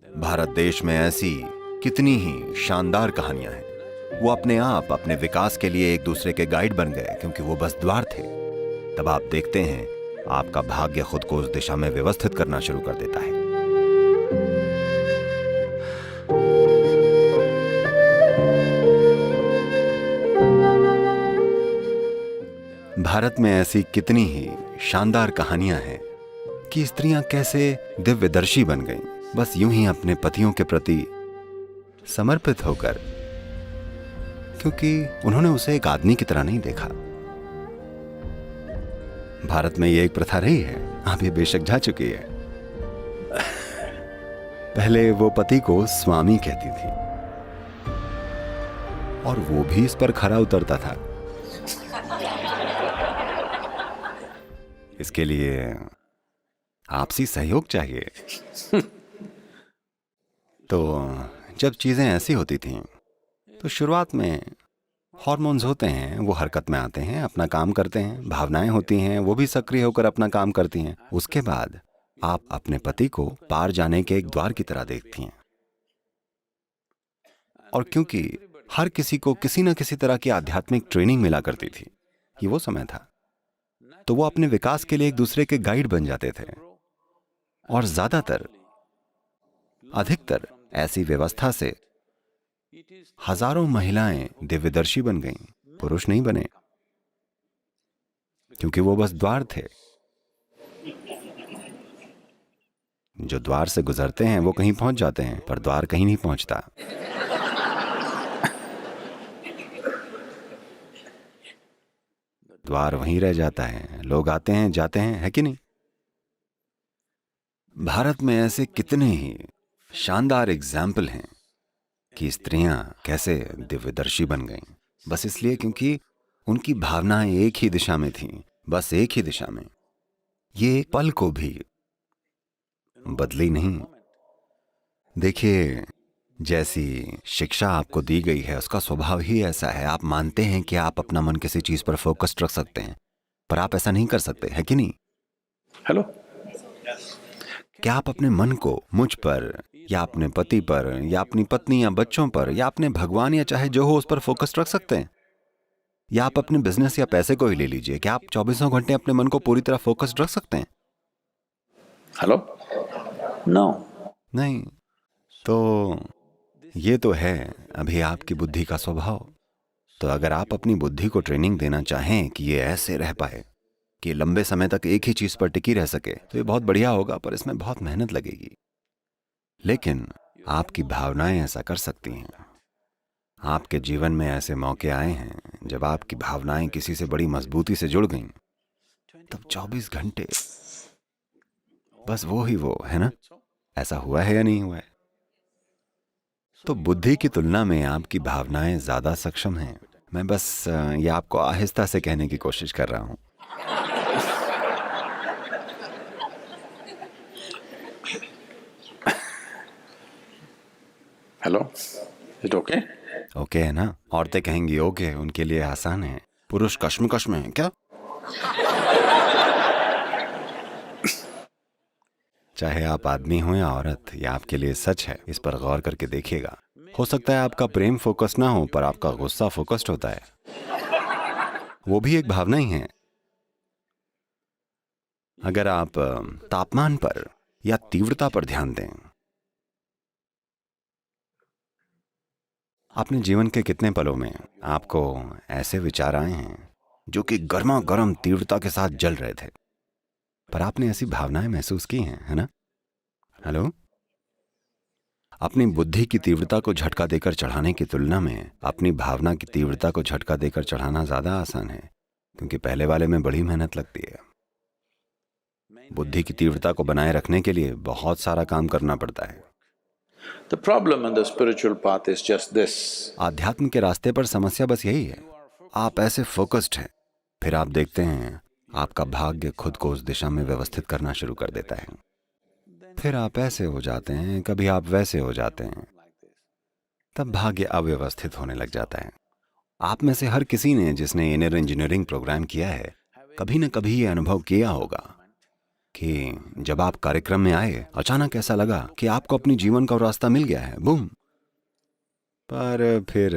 भारत देश में ऐसी कितनी ही शानदार कहानियां हैं। वो अपने आप अपने विकास के लिए एक दूसरे के गाइड बन गए क्योंकि वो बस द्वार थे। तब आप देखते हैं आपका भाग्य खुद को उस दिशा में व्यवस्थित करना शुरू कर देता है। भारत में ऐसी कितनी ही शानदार कहानियां हैं कि स्त्रियां कैसे दिव्यदर्शी बन गईं, बस यूं ही अपने पतियों के प्रति समर्पित होकर, क्योंकि उन्होंने उसे एक आदमी की तरह नहीं देखा। भारत में ये एक प्रथा रही है, अब ये बेशक जा चुकी है। पहले वो पति को स्वामी कहती थी और वो भी इस पर खरा उतरता था। इसके लिए आपसी सहयोग चाहिए। तो जब चीजें ऐसी होती थीं तो शुरुआत में हार्मोन्स होते हैं, वो हरकत में आते हैं, अपना काम करते हैं, भावनाएं होती हैं, वो भी सक्रिय होकर अपना काम करती हैं। उसके बाद आप अपने पति को पार जाने के एक द्वार की तरह देखती हैं। और क्योंकि हर किसी को किसी न किसी तरह की आध्यात्मिक ट्रेनिंग मिला करती थी, ये वो समय था, तो वो अपने विकास के लिए एक दूसरे के गाइड बन जाते थे। और अधिकतर ऐसी व्यवस्था से हजारों महिलाएं दिव्यदर्शी बन गईं, पुरुष नहीं बने, क्योंकि वो बस द्वार थे। जो द्वार से गुजरते हैं वो कहीं पहुंच जाते हैं, पर द्वार कहीं नहीं पहुंचता। द्वार वहीं रह जाता है, लोग आते हैं जाते हैं, है कि नहीं? भारत में ऐसे कितने ही शानदार एग्जाम्पल हैं कि स्त्रियां कैसे दिव्यदर्शी बन गईं, बस इसलिए क्योंकि उनकी भावनाएं एक ही दिशा में थीं, बस एक ही दिशा में। ये एक पल को भी बदली नहीं। देखिए, जैसी शिक्षा आपको दी गई है उसका स्वभाव ही ऐसा है। आप मानते हैं कि आप अपना मन किसी चीज पर फोकस्ड रख सकते हैं, पर आप ऐसा नहीं कर सकते, है कि नहीं? हेलो, क्या आप अपने मन को मुझ पर या अपने पति पर या अपनी पत्नी या बच्चों पर या अपने भगवान या चाहे जो हो उस पर फोकस्ड रख सकते हैं? या आप अपने बिजनेस या पैसे को ही ले लीजिए, क्या आप 24 घंटे अपने मन को पूरी तरह फोकस्ड रख सकते हैं? हेलो, नो, नहीं। तो ये तो है अभी आपकी बुद्धि का स्वभाव। तो अगर आप अपनी बुद्धि को ट्रेनिंग देना चाहें कि ये ऐसे रह पाए, कि लंबे समय तक एक ही चीज पर टिकी रह सके, तो ये बहुत बढ़िया होगा, पर इसमें बहुत मेहनत लगेगी। लेकिन आपकी भावनाएं ऐसा कर सकती हैं। आपके जीवन में ऐसे मौके आए हैं जब आपकी भावनाएं किसी से बड़ी मजबूती से जुड़ गईं, तब 24 घंटे बस वो ही वो है ना? ऐसा हुआ है या नहीं हुआ है? तो बुद्धि की तुलना में आपकी भावनाएं ज्यादा सक्षम हैं। मैं बस ये आपको आहिस्ता से कहने की कोशिश कर रहा हूं। Hello, it okay? ओके है ना? औरतें कहेंगी ओके, उनके लिए आसान है। पुरुष कश्मकश में है क्या? चाहे आप आदमी हो या औरत, यह आपके लिए सच है। इस पर गौर करके देखिएगा। हो सकता है आपका प्रेम फोकस ना हो, पर आपका गुस्सा फोकस्ड होता है। वो भी एक भावना ही है। अगर आप तापमान पर या तीव्रता पर ध्यान दें, अपने जीवन के कितने पलों में आपको ऐसे विचार आए हैं जो कि गर्मा गर्म तीव्रता के साथ जल रहे थे, पर आपने ऐसी भावनाएं महसूस की हैं, है ना? हेलो? अपनी बुद्धि की तीव्रता को झटका देकर चढ़ाने की तुलना में अपनी भावना की तीव्रता को झटका देकर चढ़ाना ज्यादा आसान है, क्योंकि पहले वाले में बड़ी मेहनत लगती है। बुद्धि की तीव्रता को बनाए रखने के लिए बहुत सारा काम करना पड़ता है। The problem on the spiritual path is just this. आध्यात्म के रास्ते पर समस्या बस यही है, आप ऐसे फोकस्ड हैं, फिर आप देखते हैं आपका भाग्य खुद को उस दिशा में व्यवस्थित करना शुरू कर देता है। फिर आप ऐसे हो जाते हैं, कभी आप वैसे हो जाते हैं, तब भाग्य अव्यवस्थित होने लग जाता है। आप में से हर किसी ने जिसने इनर इंजीनियरिंग प्रोग्राम किया है, कभी न कभी ये अनुभव किया होगा कि जब आप कार्यक्रम में आए अचानक ऐसा लगा कि आपको अपनी जीवन का रास्ता मिल गया है, बूम। पर फिर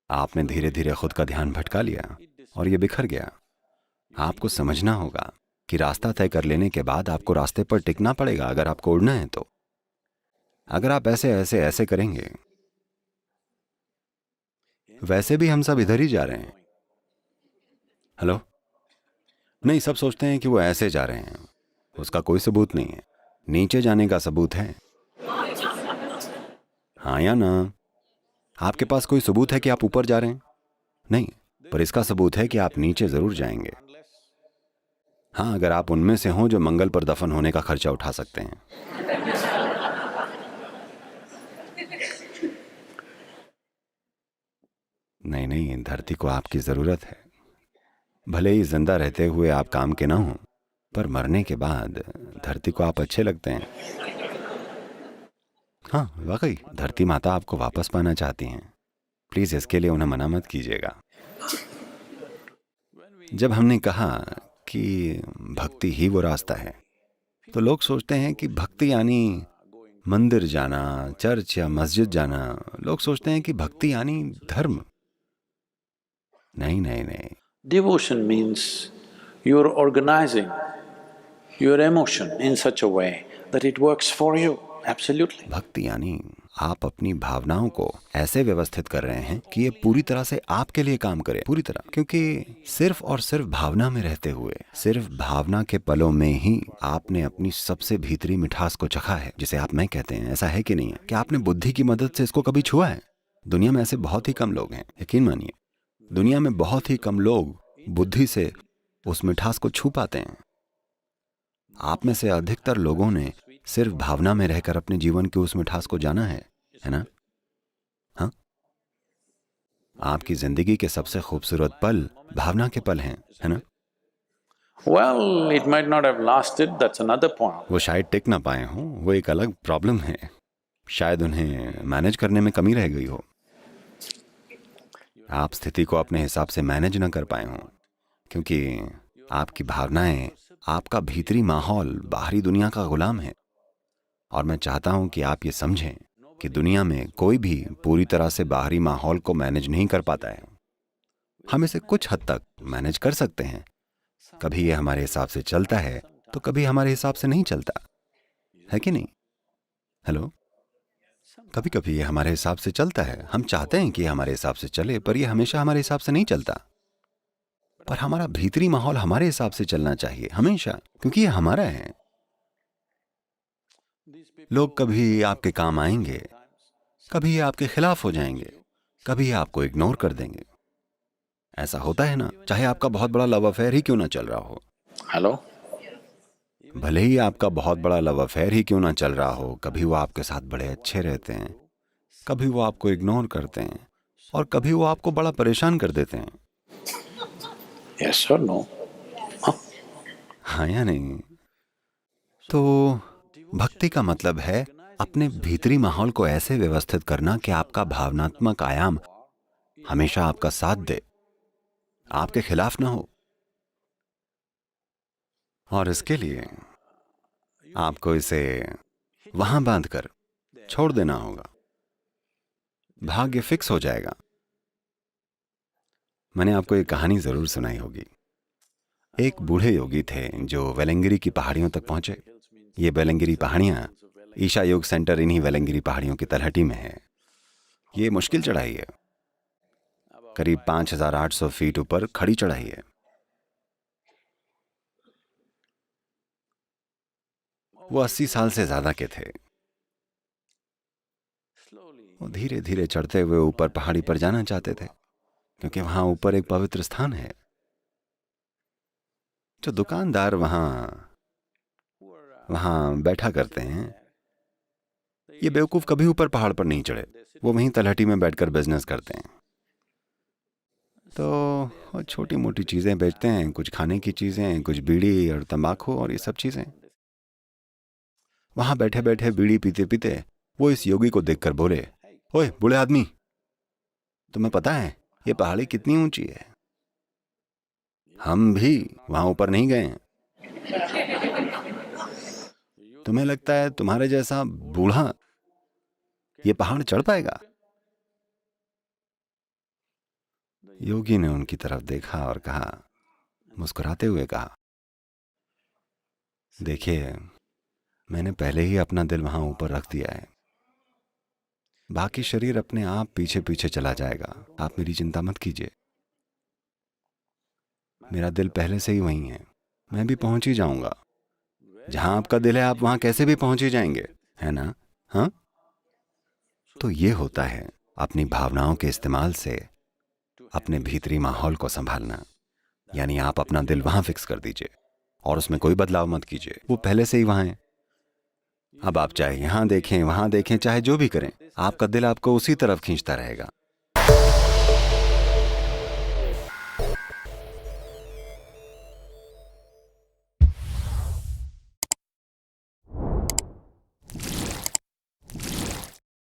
आपने धीरे धीरे खुद का ध्यान भटका लिया और ये बिखर गया। आपको समझना होगा कि रास्ता तय कर लेने के बाद आपको रास्ते पर टिकना पड़ेगा अगर आपको उड़ना है तो। अगर आप ऐसे ऐसे ऐसे करेंगे, वैसे भी हम सब इधर ही जा रहे हैं। हेलो? नहीं, सब सोचते हैं कि वो ऐसे जा रहे हैं, उसका कोई सबूत नहीं है। नीचे जाने का सबूत है, हाँ या ना? आपके पास कोई सबूत है कि आप ऊपर जा रहे हैं? नहीं, पर इसका सबूत है कि आप नीचे जरूर जाएंगे। हाँ, अगर आप उनमें से हों जो मंगल पर दफन होने का खर्चा उठा सकते हैं। नहीं नहीं, धरती को आपकी जरूरत है। भले ही जिंदा रहते हुए आप काम के ना हों, पर मरने के बाद धरती को आप अच्छे लगते हैं। हाँ, वाकई धरती माता आपको वापस पाना चाहती हैं। प्लीज इसके लिए उन्हें मना मत कीजिएगा। जब हमने कहा कि भक्ति ही वो रास्ता है, तो लोग सोचते हैं कि भक्ति यानी मंदिर जाना, चर्च या मस्जिद जाना। लोग सोचते हैं कि भक्ति यानी धर्म। नहीं नहीं नहीं, Devotion means you're organizing your emotion in such a way that it works for you, absolutely. भक्ति यानी आप अपनी भावनाओं को ऐसे व्यवस्थित कर रहे हैं कि ये पूरी तरह से आपके लिए काम करे, पूरी तरह। क्योंकि सिर्फ और सिर्फ भावना में रहते हुए, सिर्फ भावना के पलों में ही आपने अपनी सबसे भीतरी मिठास को चखा है, जिसे आप मैं कहते हैं। ऐसा है कि नहीं है कि आपने बुद्धि की मदद से इसको कभी छुआ है? दुनिया में ऐसे बहुत ही कम लोग हैं, यकीन मानिए। दुनिया में बहुत ही कम लोग बुद्धि से उस मिठास को छू पाते हैं। आप में से अधिकतर लोगों ने सिर्फ भावना में रहकर अपने जीवन की उस मिठास को जाना है ना? हाँ, आपकी जिंदगी के सबसे खूबसूरत पल भावना के पल हैं, है ना? Well, it might not have lasted, that's another point. वो शायद टिक ना पाए हों, वो एक अलग प्रॉब्लम है। शायद उन्हें मैनेज करने में कमी रह गई हो। आप स्थिति को अपने हिसाब से मैनेज ना कर पाए हों, क्योंकि आपकी भावनाएं, आपका भीतरी माहौल बाहरी दुनिया का गुलाम है। और मैं चाहता हूं कि आप ये समझें कि दुनिया में कोई भी पूरी तरह से बाहरी माहौल को मैनेज नहीं कर पाता है। हम इसे कुछ हद तक मैनेज कर सकते हैं। कभी ये हमारे हिसाब से चलता है तो कभी हमारे हिसाब से नहीं चलता है, कि नहीं? हेलो? कभी कभी ये हमारे हिसाब से चलता है, हम चाहते हैं कि हमारे हिसाब से चले, पर ये हमेशा हमारे हिसाब से नहीं चलता। पर हमारा भीतरी माहौल हमारे हिसाब से चलना चाहिए हमेशा, क्योंकि ये हमारा है। लोग कभी आपके काम आएंगे, कभी ये आपके खिलाफ हो जाएंगे, कभी ये आपको इग्नोर कर देंगे। ऐसा होता है ना, चाहे आपका बहुत बड़ा लव अफेयर ही क्यों ना चल रहा हो। Hello? भले ही आपका बहुत बड़ा लव अफेयर ही क्यों ना चल रहा हो, कभी वो आपके साथ बड़े अच्छे रहते हैं, कभी वो आपको इग्नोर करते हैं, और कभी वो आपको बड़ा परेशान कर देते हैं। Yes or no? हाँ या नहीं? तो भक्ति का मतलब है अपने भीतरी माहौल को ऐसे व्यवस्थित करना कि आपका भावनात्मक आयाम हमेशा आपका साथ दे, आपके खिलाफ ना हो। और इसके लिए आपको इसे वहां बांधकर छोड़ देना होगा। भाग्य फिक्स हो जाएगा। मैंने आपको एक कहानी जरूर सुनाई होगी। एक बूढ़े योगी थे जो वेलंगिरी की पहाड़ियों तक पहुंचे। ये वेलंगिरी पहाड़ियां, ईशा योग सेंटर इन्हीं वेलंगिरी पहाड़ियों की तलहटी में है। ये मुश्किल चढ़ाई है, करीब 5,800 फीट ऊपर खड़ी चढ़ाई है। वो 80 साल से ज्यादा के थे। वो धीरे धीरे चढ़ते हुए ऊपर पहाड़ी पर जाना चाहते थे, क्योंकि वहां ऊपर एक पवित्र स्थान है। जो दुकानदार वहां बैठा करते हैं, ये बेवकूफ कभी ऊपर पहाड़ पर नहीं चढ़े। वो वहीं तलहटी में बैठकर बिजनेस करते हैं। तो वो छोटी मोटी चीजें बेचते हैं, कुछ खाने की चीजें, कुछ बीड़ी और तंबाकू और ये सब चीजें। वहां बैठे बैठे बीड़ी पीते पीते वो इस योगी को देखकर बोले, ओए बूढ़े आदमी, तुम्हें पता है ये पहाड़ी कितनी ऊंची है? हम भी वहां ऊपर नहीं गए हैं। तुम्हें लगता है तुम्हारे जैसा बूढ़ा ये पहाड़ चढ़ पाएगा? योगी ने उनकी तरफ देखा और कहा, मुस्कुराते हुए कहा, देखिए, मैंने पहले ही अपना दिल वहां ऊपर रख दिया है। बाकी शरीर अपने आप पीछे पीछे चला जाएगा। आप मेरी चिंता मत कीजिए। मेरा दिल पहले से ही वहीं है। मैं भी पहुंच ही जाऊंगा। जहां आपका दिल है आप वहां कैसे भी पहुंच ही जाएंगे, है ना? हाँ? तो ये होता है अपनी भावनाओं के इस्तेमाल से अपने भीतरी माहौल को संभालना। यानी आप अपना दिल वहां फिक्स कर दीजिए और उसमें कोई बदलाव मत कीजिए। वो पहले से ही वहां है। अब आप चाहे यहां देखें, वहां देखें, चाहे जो भी करें, आपका दिल आपको उसी तरफ खींचता रहेगा।